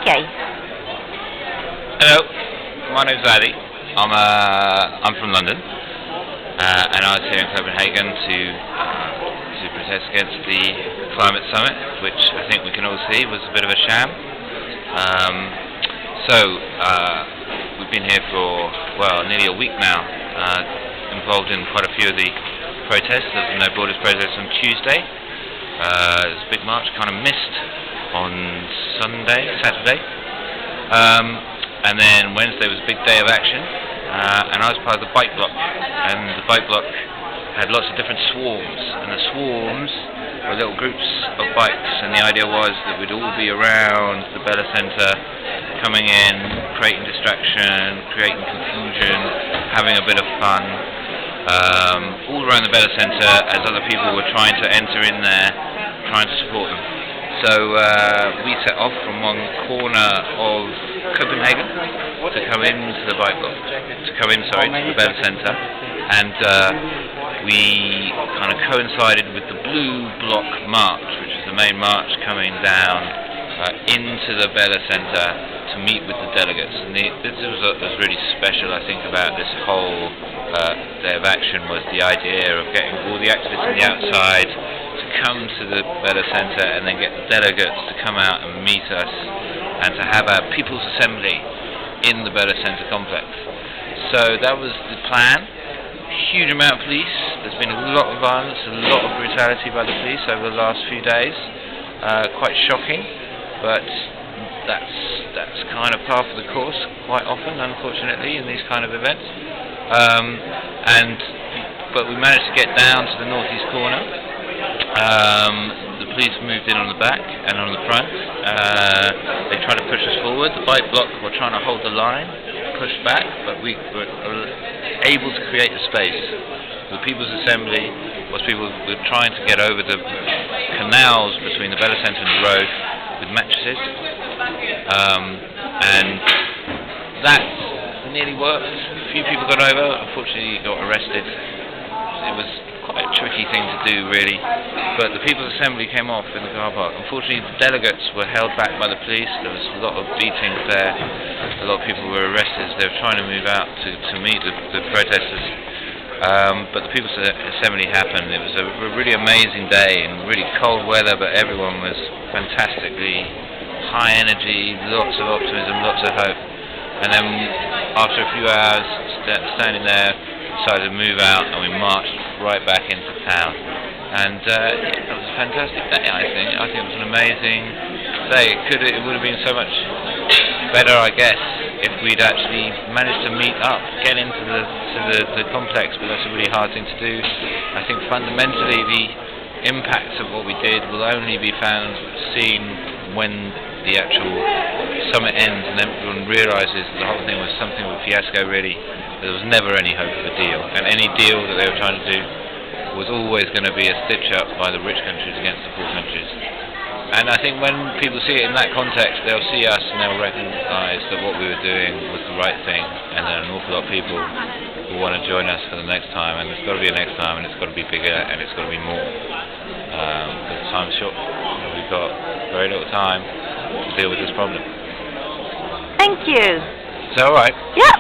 Okay. Hello, my name's Ali. I'm from London, and I was here in Copenhagen to protest against the climate summit, which I think we can all see was a bit of a sham. We've been here for nearly a week now, involved in quite a few of the protests. There was the No Borders protest on Tuesday. There was a big march, kind of missed on Saturday. And then Wednesday was a big day of action, and I was part of the bike bloc, and the bike bloc had lots of different swarms, and the swarms were little groups of bikes, and the idea was that we'd all be around the Bella Centre, coming in, creating distraction, creating confusion, having a bit of fun, all around the Bella Centre as other people were trying to enter in there, trying to support them. So we set off from one corner of Copenhagen to come into the bike bloc, to the Bella Centre, and we kind of coincided with the Blue Bloc March, which is the main march coming down into the Bella Centre to meet with the delegates. And this was really special, I think, about this whole day of action, was the idea of getting all the activists on the outside to come to the Bella Centre and then get the delegates to come out and meet us and to have a People's Assembly in the Bella Centre complex. So that was the plan. Huge amount of police. There's been a lot of violence, a lot of brutality by the police over the last few days. Quite shocking, but that's kind of par for the course quite often, unfortunately, in these kind of events. But we managed to get down to the northeast corner. The police moved in on the back and on the front. They tried to push us forward. The bike bloc were trying to hold the line, push back, but we were able to create a space. The People's Assembly was people who were trying to get over the canals between the Bella Centre and the road with mattresses, and that nearly worked. A few people got over. Unfortunately, got arrested. It was quite a tricky thing to do, really, but the People's Assembly came off in the car park. Unfortunately, the delegates were held back by the police. There was a lot of beatings there. A lot of people were arrested. They were trying to move out to meet the protesters, but the People's Assembly happened. It was a really amazing day in really cold weather, but everyone was fantastically high energy, lots of optimism, lots of hope. And then after a few hours standing there, decided to move out, and we marched right back into town. And it was a fantastic day, I think. I think it was an amazing day. It would have been so much better, I guess, if we'd actually managed to meet up, get into the complex, but that's a really hard thing to do. I think fundamentally the impacts of what we did will only be seen when the actual summit ends and everyone realises that the whole thing was something of a fiasco, really. There was never any hope of a deal, and any deal that they were trying to do was always going to be a stitch-up by the rich countries against the poor countries. And I think when people see it in that context, they'll see us and they'll recognise that what we were doing was the right thing, and then an awful lot of people will want to join us for the next time, and it's got to be a next time, and it's got to be bigger, and it's got to be more. Because time's short. We've got very little time to deal with this problem. Thank you. Is that alright? Yeah.